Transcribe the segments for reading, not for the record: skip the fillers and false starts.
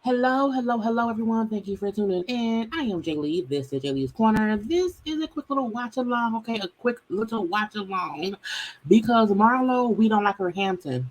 Hello, everyone. Thank you for tuning in. I am Jaylee. This is Jaylee's Corner. This is a quick little watch along, okay? A quick little watch along because Marlo, we don't like her Hampton,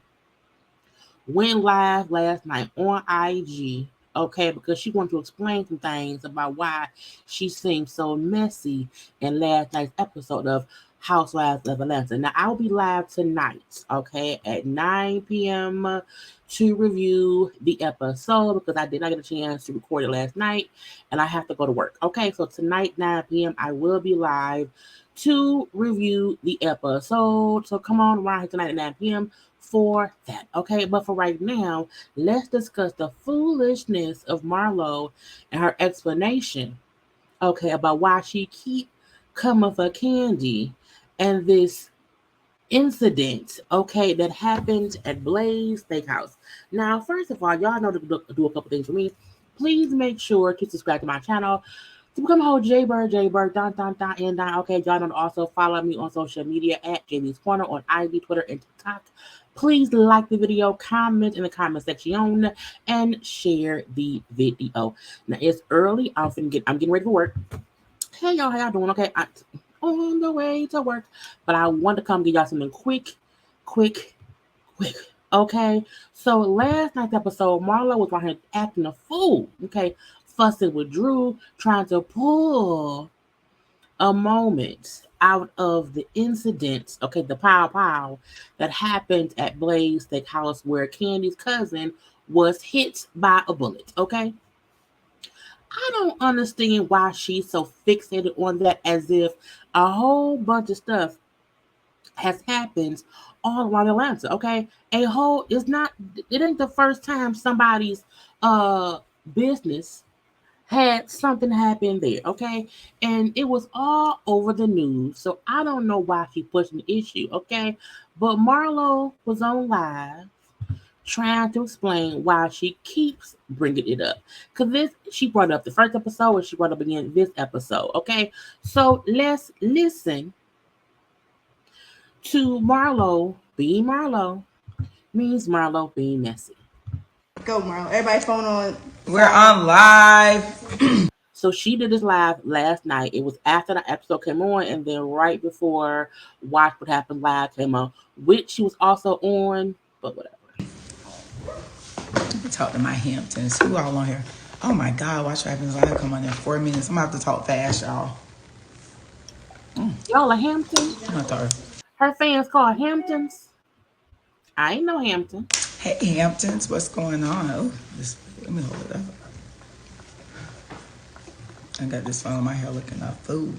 went live last night on IG, okay? Because she wanted to explain some things about why she seemed so messy in last night's episode of Housewives of Atlanta. Now, I'll be live tonight, okay, at 9 p.m. to review the episode because I did not get a chance to record it last night and I have to go to work. Okay, so tonight, 9 p.m., I will be live to review the episode. So come on around here tonight at 9 p.m. for that. Okay, but for right now, let's discuss the foolishness of Marlo and her explanation, okay, about why she keep coming for Kandi and this incident, okay, that happened at Blaze Steakhouse. Now, first of all, y'all know to do a couple things for me. Please make sure to subscribe to my channel to become a whole JayBird, and okay, y'all know to also follow me on social media at JayLeesCorner on IG, Twitter, and TikTok. Please like the video, comment in the comment section, and share the video. Now it's early. I'm getting ready for work. Hey y'all, how y'all doing? Okay, on the way to work, but I want to come give y'all something quick. Okay, so last night's episode, Marlo was right here acting a fool. Okay, fussing with Drew, trying to pull a moment out of the incident, okay, the pow that happened at Blaze Steakhouse where Kandi's cousin was hit by a bullet, okay? I don't understand why she's so fixated on that as if a whole bunch of stuff has happened all around Atlanta, okay? It ain't the first time somebody's business had something happen there, okay? And it was all over the news. So I don't know why she pushing the issue, okay? But Marlo was on live trying to explain why she keeps bringing it up. Because she brought up the first episode and she brought up again this episode, okay? So let's listen to Marlo being Marlo means Marlo being messy. Go, Marlo. Everybody's phone on. We're on live. So she did this live last night. It was after the episode came on, and then right before Watch What Happened Live came on, which she was also on, but whatever. Let me talk to my Hamptons. Who all on here? Oh my God, Watch What Happens Live come on in 4 minutes. I'm going to have to talk fast, y'all. Y'all are Hampton? I'm going to talk. Her fans call Hamptons? I ain't no Hampton. Hey, Hamptons, what's going on? Oh, let me hold it up. I got this phone in my hair looking up food.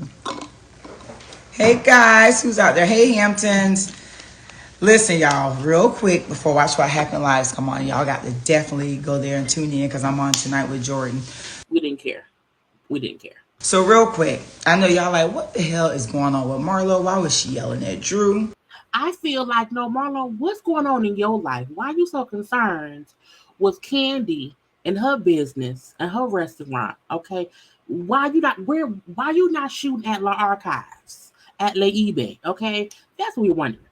Hey, guys, who's out there? Hey, Hamptons. Listen, y'all, real quick before Watch What Happened Live come on, y'all got to definitely go there and tune in because I'm on tonight with Jordan. We didn't care. So real quick, I know y'all like, what the hell is going on with Marlo? Why was she yelling at Drew? I feel like, no, Marlo, what's going on in your life? Why are you so concerned with Kandi and her business and her restaurant? Okay, why you not shooting at La Archives, at La eBay? Okay, that's what we're wondering.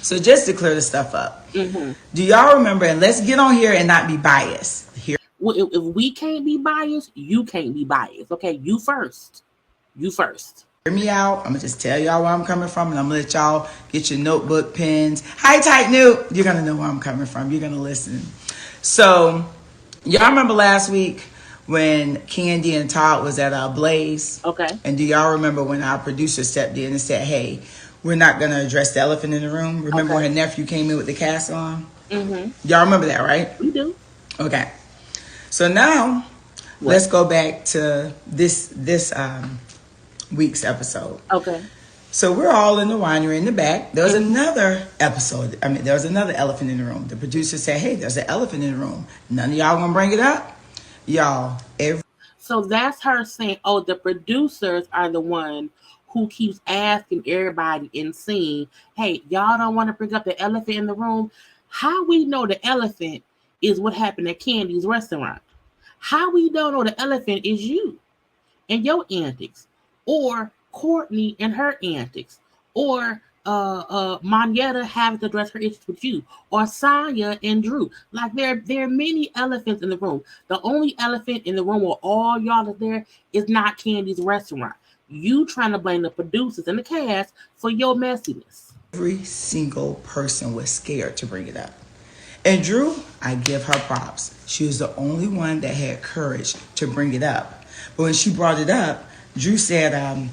So just to clear this stuff up, Mm-hmm. Do y'all remember? And let's get on here and not be biased. Here, Well, if we can't be biased, you can't be biased. Okay, you first. hear me out. I'm gonna just tell y'all where I'm coming from, and I'm gonna let y'all get your notebook, pens. Hi, Tight Newt. You're gonna know where I'm coming from. You're gonna listen. So, y'all remember last week when Kandi and Todd was at our Blaze? Okay. And do y'all remember when our producer stepped in and said, "Hey, we're not gonna address the elephant in the room"? Remember when her nephew came in with the cast on? Mm-hmm. Y'all remember that, right? We do. Okay. So now let's go back to this week's episode. Okay. So we're all in the winery in the back. There was another episode. There was another elephant in the room. The producer said, "Hey, there's an elephant in the room. None of y'all gonna bring it up, y'all." So that's her saying, "Oh, the producers are the one who keeps asking everybody and saying, hey, y'all don't want to bring up the elephant in the room." How we know the elephant is what happened at Kandi's restaurant? How we don't know the elephant is you and your antics, or Courtney and her antics, or Monyetta having to address her issues with you, or Sonya and Drew. Like there are many elephants in the room. The only elephant in the room where all y'all are there is not Kandi's restaurant. You trying to blame the producers and the cast for your messiness. Every single person was scared to bring it up. And Drew, I give her props. She was the only one that had courage to bring it up. But when she brought it up, Drew said,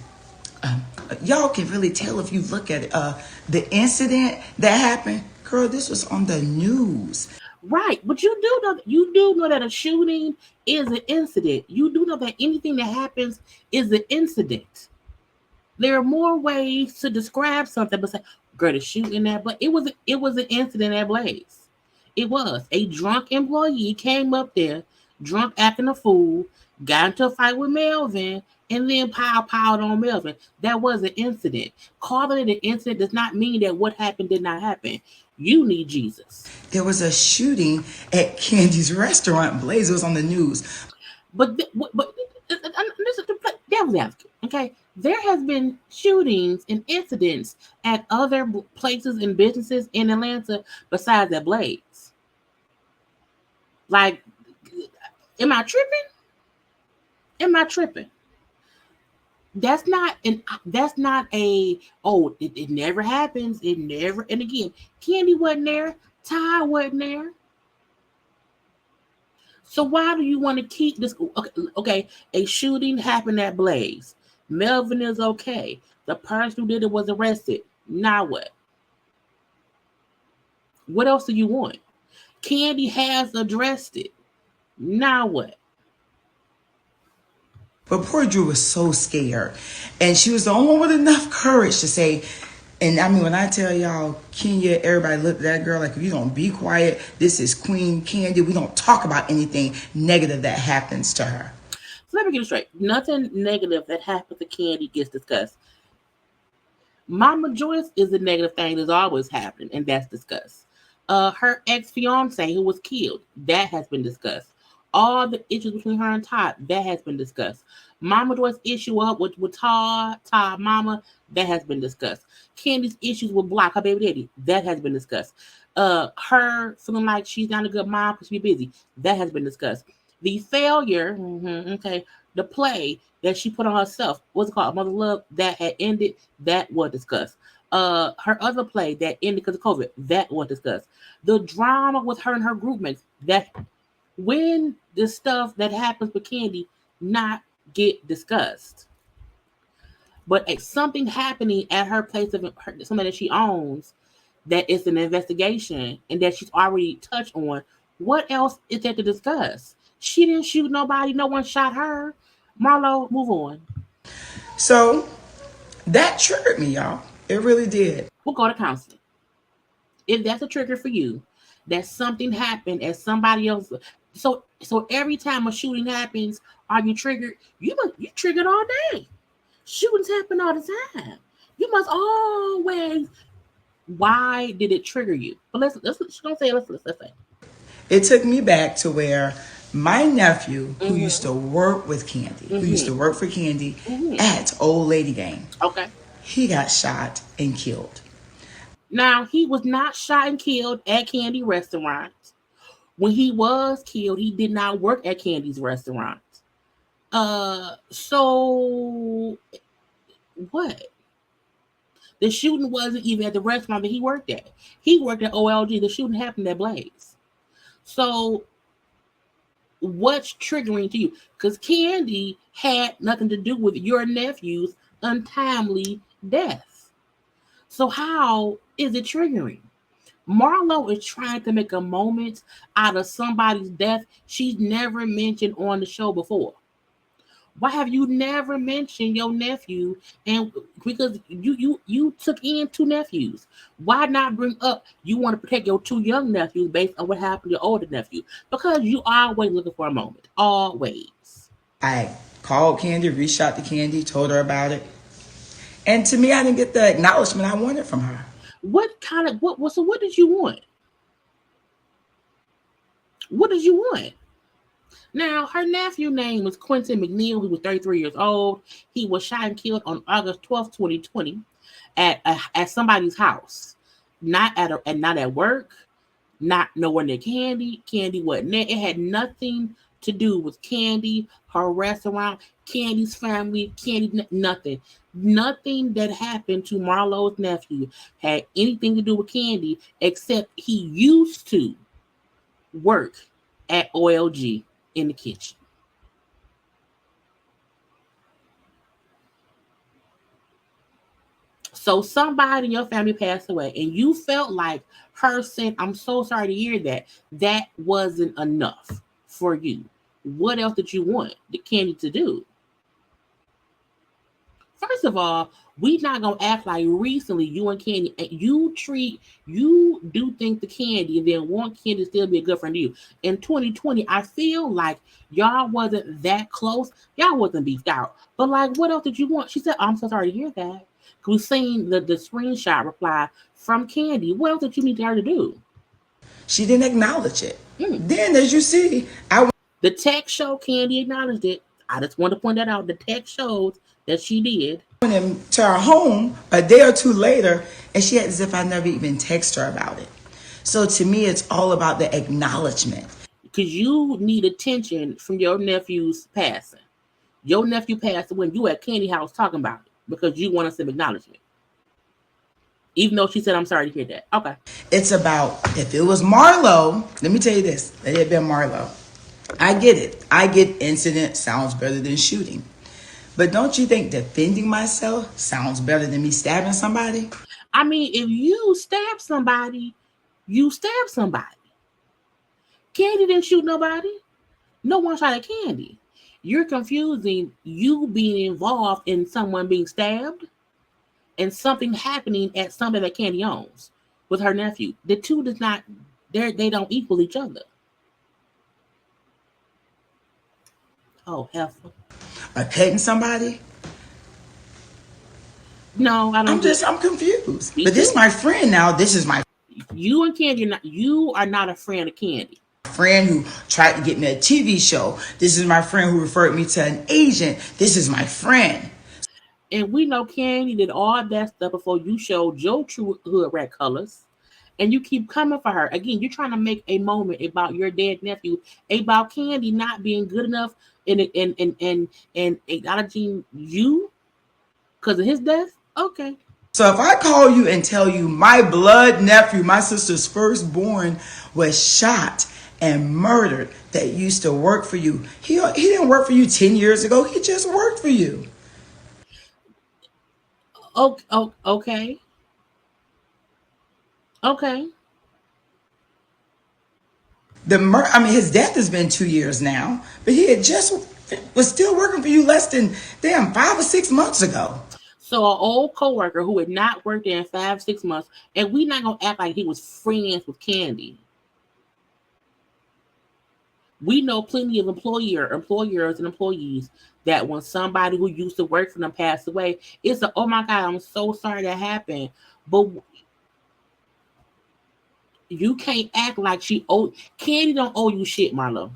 y'all can really tell if you look at it. The incident that happened, girl, this was on the news. Right, but you do know that a shooting is an incident. You do know that anything that happens is an incident. There are more ways to describe something besides girl, the shooting that, but it was an incident at Blaze. It was a drunk employee came up there, drunk acting a fool, got into a fight with Melvin, and then piled on Melvin. That was an incident. Calling it an incident does not mean that what happened did not happen. You need Jesus. There was a shooting at Kandi's restaurant. Blaze was on the news. But listen to devil's advocate, okay? There has been shootings and incidents at other places and businesses in Atlanta besides at Blaze. Like, am I tripping? Am I tripping? That's not a it never happens. It never, and again, Kandi wasn't there, Ty wasn't there. So why do you want to keep this? Okay, a shooting happened at Blaze. Melvin is okay. The person who did it was arrested. Now what? What else do you want? Kandi has addressed it. Now what? But poor Drew was so scared. And she was the only one with enough courage to say, and I mean, when I tell y'all, Kenya, everybody looked at that girl like, if you don't be quiet, this is Queen Kandi. We don't talk about anything negative that happens to her. So let me get it straight. Nothing negative that happens to Kandi gets discussed. Mama Joyce is the negative thing that's always happening, and that's discussed. Her ex-fiance who was killed, that has been discussed. All the issues between her and Todd, that has been discussed. Mama Joyce's issue up with Todd Mama, that has been discussed. Kandi's issues with Block, her baby daddy, that has been discussed. Her feeling like she's not a good mom because she's busy, that has been discussed. The failure, the play that she put on herself, what's it called, Mother Love, that had ended, that was discussed. Her other play that ended because of COVID, that was discussed. The drama with her and her group mates, that when the stuff that happens with Kandi not get discussed. But something happening at her place of something that she owns, that is an investigation and that she's already touched on. What else is there to discuss? She didn't shoot nobody. No one shot her. Marlo, move on. So that triggered me, y'all. It really did. We'll go to counseling. If that's a trigger for you, that something happened at somebody else. So every time a shooting happens, are you triggered? You triggered all day. Shootings happen all the time. You must always. Why did it trigger you? But let's say. It took me back to where my nephew, who used to work with Kandi, who used to work for Kandi at Old Lady Gang, okay, he got shot and killed. Now, he was not shot and killed at Kandi restaurant. When he was killed, he did not work at Kandi's restaurant. So what? The shooting wasn't even at the restaurant that he worked at. He worked at OLG. The shooting happened at Blaze. So what's triggering to you? Because Kandi had nothing to do with your nephew's untimely death. So how is it triggering? Marlo is trying to make a moment out of somebody's death she's never mentioned on the show before. Why have you never mentioned your nephew? And because you took in 2 nephews, why not bring up you want to protect your 2 young nephews based on what happened to your older nephew? Because you always looking for a moment, always. I called Kandi, reached out to Kandi, told her about it, and to me, I didn't get the acknowledgement I wanted from her. So what did you want? What did you want? Now, her nephew's name was Quentin McNeil. He was 33 years old. He was shot and killed on August 12th, 2020 at somebody's house, not not at work, not nowhere near Kandi. Kandi wasn't there. It had nothing to do with Kandi, her restaurant, Kandi's family, Kandi, nothing. Nothing that happened to Marlo's nephew had anything to do with Kandi, except he used to work at OLG in the kitchen. So somebody in your family passed away and you felt like her saying, I'm so sorry to hear that wasn't enough for you. What else did you want the Kandi to do? First of all, we not gonna act like recently you and Kandi, you do think the Kandi and then want Kandi to still be a good friend to you. In 2020, I feel like y'all wasn't that close. Y'all wasn't beefed out. But like, what else did you want? She said, I'm so sorry to hear that. We seen the screenshot reply from Kandi. What else did you need her to do? She didn't acknowledge it. Then, as you see, the text showed Kandi acknowledged it. I just want to point that out. The text shows that she did. Went into her home a day or two later, and she had as if I never even texted her about it. So to me, it's all about the acknowledgement. Because you need attention from your nephew's passing. Your nephew passed when you at Kandi house talking about it because you want some acknowledgement. Even though she said, I'm sorry to hear that. Okay. It's about, if it was Marlo, let me tell you this, it had been Marlo. I get it. I get incident sounds better than shooting. But don't you think defending myself sounds better than me stabbing somebody? I mean, if you stab somebody, you stab somebody. Kandi didn't shoot nobody. No one shot at Kandi. You're confusing you being involved in someone being stabbed and something happening at something that Kandi owns with her nephew. The two does not, they don't equal each other. Oh, heifer. Petting somebody? No, I don't. I'm confused. But this is my friend now. This is my you and Kandi. You are not a friend of Kandi. Friend who tried to get me a TV show. This is my friend who referred me to an agent. This is my friend. And we know Kandi did all that stuff before you showed your true hood rat colors. And you keep coming for her. Again, you're trying to make a moment about your dead nephew, about Kandi not being good enough and acknowledging you because of his death. Okay. So if I call you and tell you my blood nephew, my sister's firstborn, was shot and murdered, that used to work for you. He didn't work for you 10 years ago. He just worked for you. Okay. Okay. His death has been 2 years now, but he had was still working for you less than 5 or 6 months ago. So an old coworker who had not worked there in 5, 6 months, and we not gonna act like he was friends with Kandi. We know plenty of employers and employees that when somebody who used to work for them passed away, it's oh my God, I'm so sorry that happened. But you can't act like Kandi don't owe you shit, Marlo.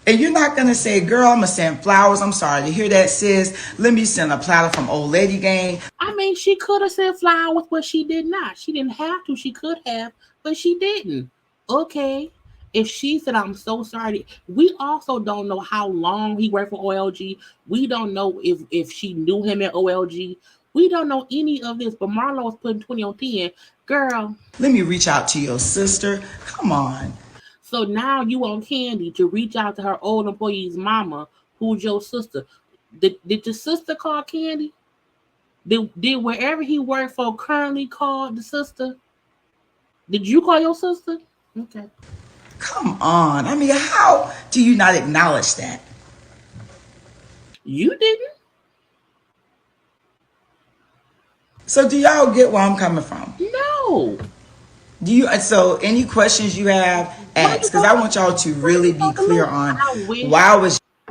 And you're not going to say, girl, I'm going to send flowers. I'm sorry to hear that, sis. Let me send a platter from Old Lady Gang. I mean, she could have sent flowers, but she did not. She didn't have to. She could have, but she didn't. Okay. If she said, I'm so sorry. We also don't know how long he worked for OLG. We don't know if she knew him at OLG. We don't know any of this, but Marlo was putting 20 on 10. Girl. Let me reach out to your sister. Come on. So now you want Kandi to reach out to her old employee's mama, who's your sister. Did your sister call Kandi? Did wherever he worked for currently call the sister? Did you call your sister? Okay. Come on. I mean, how do you not acknowledge that? You didn't? So do y'all get where I'm coming from? No. So any questions you have, ask, because I want y'all to really be clear on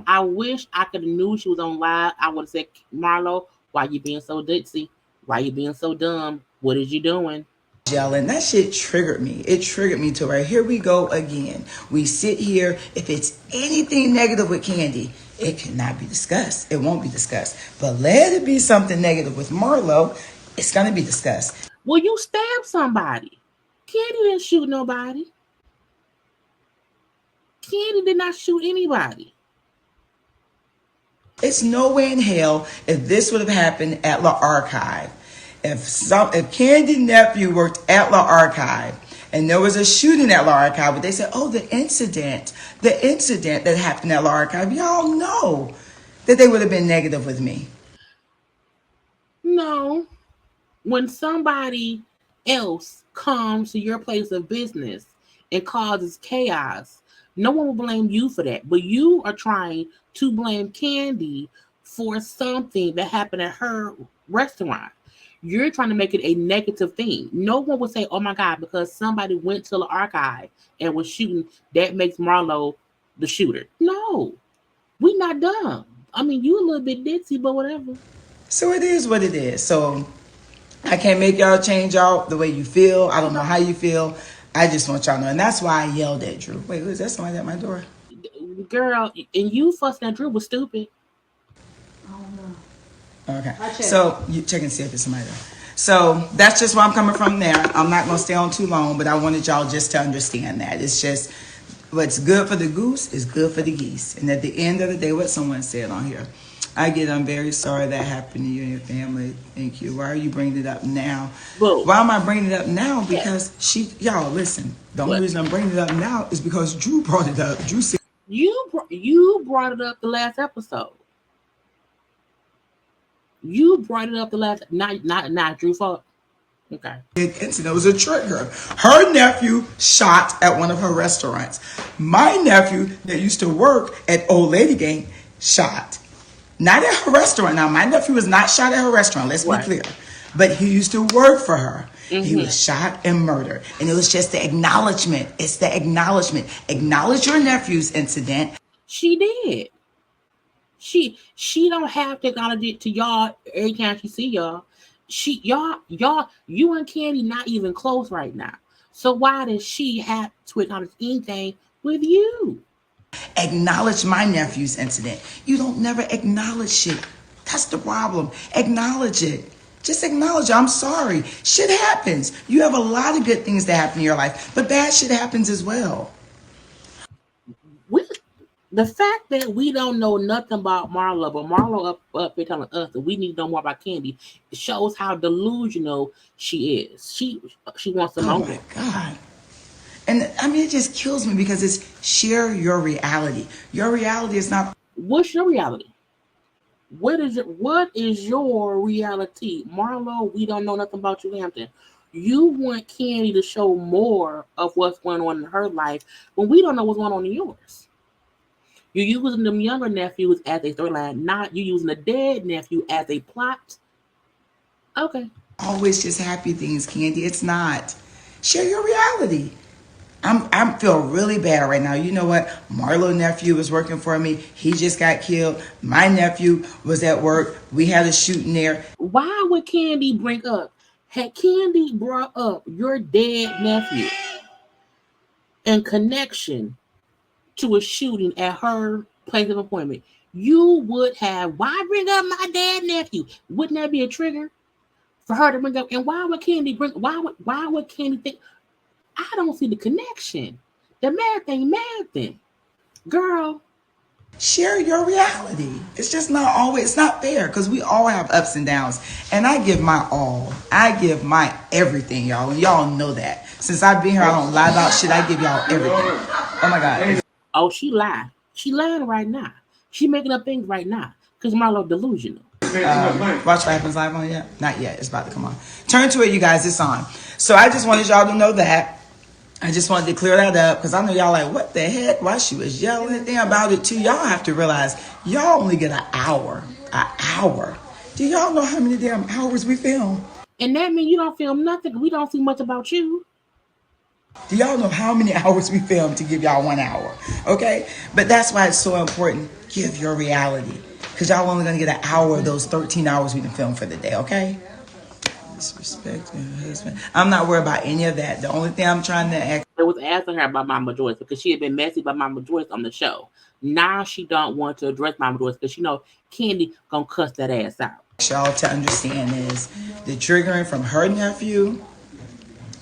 I wish I could have knew she was on live. I would have said, Marlo, why you being so ditzy? Why you being so dumb? What is you doing? Yelling. That shit triggered me. It triggered me to where here we go again. We sit here. If it's anything negative with Kandi, it cannot be discussed. It won't be discussed. But let it be something negative with Marlo. It's going to be discussed. Well, you stabbed somebody. Kandi didn't shoot nobody. Kandi did not shoot anybody. It's no way in hell if this would have happened at La Archive. If Kandi nephew worked at La Archive and there was a shooting at La Archive, but they said, oh, the incident that happened at La Archive, y'all know that they would have been negative with me. No. When somebody else comes to your place of business and causes chaos, no one will blame you for that. But you are trying to blame Kandi for something that happened at her restaurant. You're trying to make it a negative thing. No one would say, oh my God, because somebody went to the archive and was shooting, that makes Marlo the shooter. No, we're not dumb. I mean, you a little bit ditzy, but whatever. So it is what it is. So I can't make y'all change y'all the way you feel. I don't know how you feel. I just want y'all to know. And that's why I yelled at Drew. Wait, who is that? Somebody at my door? Girl, and you fussing at Drew was stupid. I don't know. Okay. So you check and see if it's somebody there. So that's just where I'm coming from there. I'm not going to stay on too long, but I wanted y'all just to understand that. It's just what's good for the goose is good for the geese. And at the end of the day, what someone said on here, I'm very sorry that happened to you and your family. Thank you. Why are you bringing it up now? Whoa. Why am I bringing it up now? Because y'all, listen. The only reason I'm bringing it up now is because Drew brought it up. Drew said, you brought it up the last episode. You brought it up the last, not Drew fault. Okay. Incident was a trigger. Her nephew shot at one of her restaurants. My nephew that used to work at Old Lady Gang shot. Not at her restaurant. Now, my nephew was not shot at her restaurant. Let's be clear. But he used to work for her. Mm-hmm. He was shot and murdered. And it was just the acknowledgement. It's the acknowledgement. Acknowledge your nephew's incident. She did. She don't have to acknowledge it to y'all every time she see y'all. You and Kandi not even close right now. So why does she have to acknowledge anything with you? Acknowledge my nephew's incident. You don't never acknowledge it. That's the problem. Acknowledge it. Just acknowledge it. I'm sorry. Shit happens. You have a lot of good things that happen in your life, but bad shit happens as well. The fact that we don't know nothing about Marlo, but Marlo up here telling us that we need to know more about Kandi, it shows how delusional she is. She wants to know. Oh my God. And I mean, it just kills me because it's share your reality. Your reality is not. What's your reality? What is your reality? Marlo, we don't know nothing about you, Hampton. You want Kandi to show more of what's going on in her life when we don't know what's going on in yours. You're using them younger nephews as a storyline, not you using a dead nephew as a plot. Okay. Always just happy things, Kandi. It's not. Share your reality. I feel really bad right now. You know what? Marlo nephew was working for me. He just got killed. My nephew was at work. We had a shooting there. Why would Kandi bring up? Had Kandi brought up your dead nephew in connection to a shooting at her place of appointment, you would have, why bring up my dead nephew? Wouldn't that be a trigger for her to bring up? And why would Kandi think? I don't see the connection. The mad thing. Girl. Share your reality. It's just not always, it's not fair because we all have ups and downs. And I give my all. I give my everything, y'all. And y'all know that. Since I've been here, I don't lie about shit. I give y'all everything. Oh my God. Oh, she lied. She lying right now. She making up things right now because Marlo delusional. Watch what happens live on yet? Not yet. It's about to come on. Turn to it, you guys. It's on. So I just wanted y'all to know that. I just wanted to clear that up because I know y'all like, what the heck? Why she was yelling and thing about it too. Y'all have to realize y'all only get an hour. An hour. Do y'all know how many damn hours we film? And that means you don't film nothing. We don't see much about you. Do y'all know how many hours we film to give y'all 1 hour? Okay? But that's why it's so important. Give your reality. Because y'all only going to get an hour of those 13 hours we can film for the day, okay? Disrespect your husband. I'm not worried about any of that. The only thing I'm trying to ask. I was asking her about Mama Joyce because she had been messy about Mama Joyce on the show. Now she don't want to address Mama Joyce because she know Kandi gonna cuss that ass out. Y'all to understand is the triggering from her nephew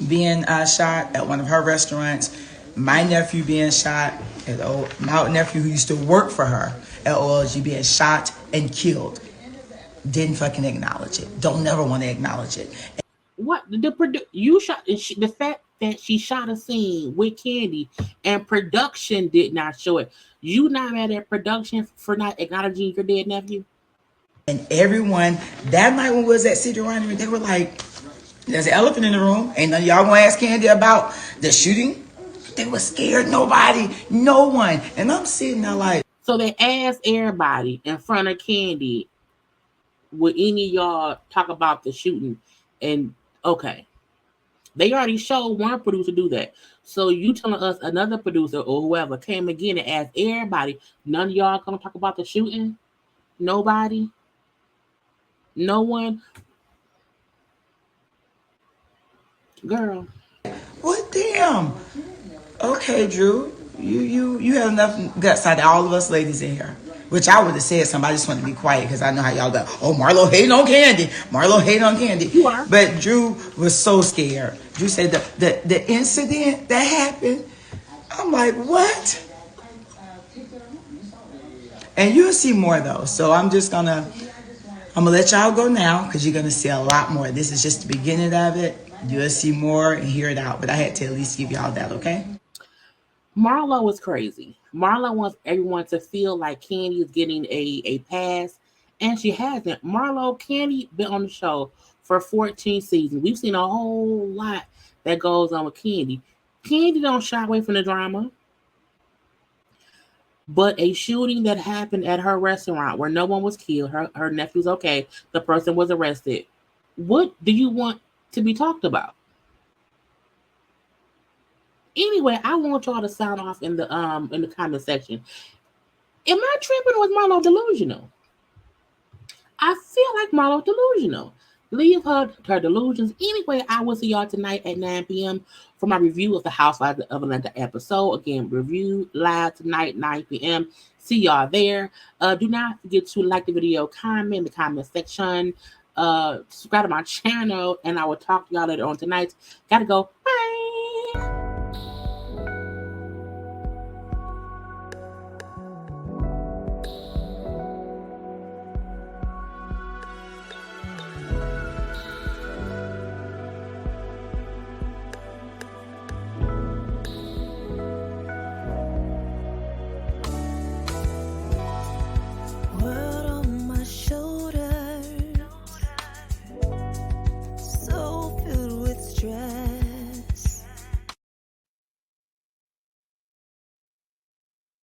being shot at one of her restaurants, my nephew being shot at my nephew who used to work for her at OLG being shot and killed. Didn't fucking acknowledge it. Don't never want to acknowledge it. What you shot the fact that she shot a scene with Kandi and production did not show it. You not mad at production for not acknowledging your dead nephew? And everyone that night when we was at City Winery, they were like, "There's an elephant in the room. Ain't none of y'all gonna ask Kandi about the shooting." They were scared. Nobody, no one. And I'm sitting there like. So they asked everybody in front of Kandi, would any of y'all talk about the shooting? And okay, they already showed one producer do that. So you telling us another producer or whoever came again and asked everybody, none of y'all gonna talk about the shooting? Nobody? No one? Girl. What damn? Okay, Drew. You have enough guts out of all of us ladies in here. Which I would have said something. I just want to be quiet because I know how y'all go. Oh, Marlo hating on Kandi. Marlo hating on Kandi. You are. But Drew was so scared. Drew said the incident that happened. I'm like, what? And you'll see more though. So I'm gonna let y'all go now because you're gonna see a lot more. This is just the beginning of it. You'll see more and hear it out. But I had to at least give y'all that, okay? Marlo is crazy. Marlo wants everyone to feel like Kandi is getting a pass, and she hasn't. Marlo, Kandi been on the show for 14 seasons. We've seen a whole lot that goes on with Kandi. Kandi don't shy away from the drama. But a shooting that happened at her restaurant where no one was killed, her nephew's okay, the person was arrested. What do you want to be talked about? Anyway, I want y'all to sound off in the comment section. Am I tripping or is Marlo delusional? I feel like Marlo delusional. Leave her delusions. Anyway, I will see y'all tonight at 9 p.m. for my review of the Housewives of Atlanta episode. Again, review live tonight, 9 p.m. See y'all there. Do not forget to like the video, comment in the comment section, subscribe to my channel, and I will talk to y'all later on tonight. Gotta go.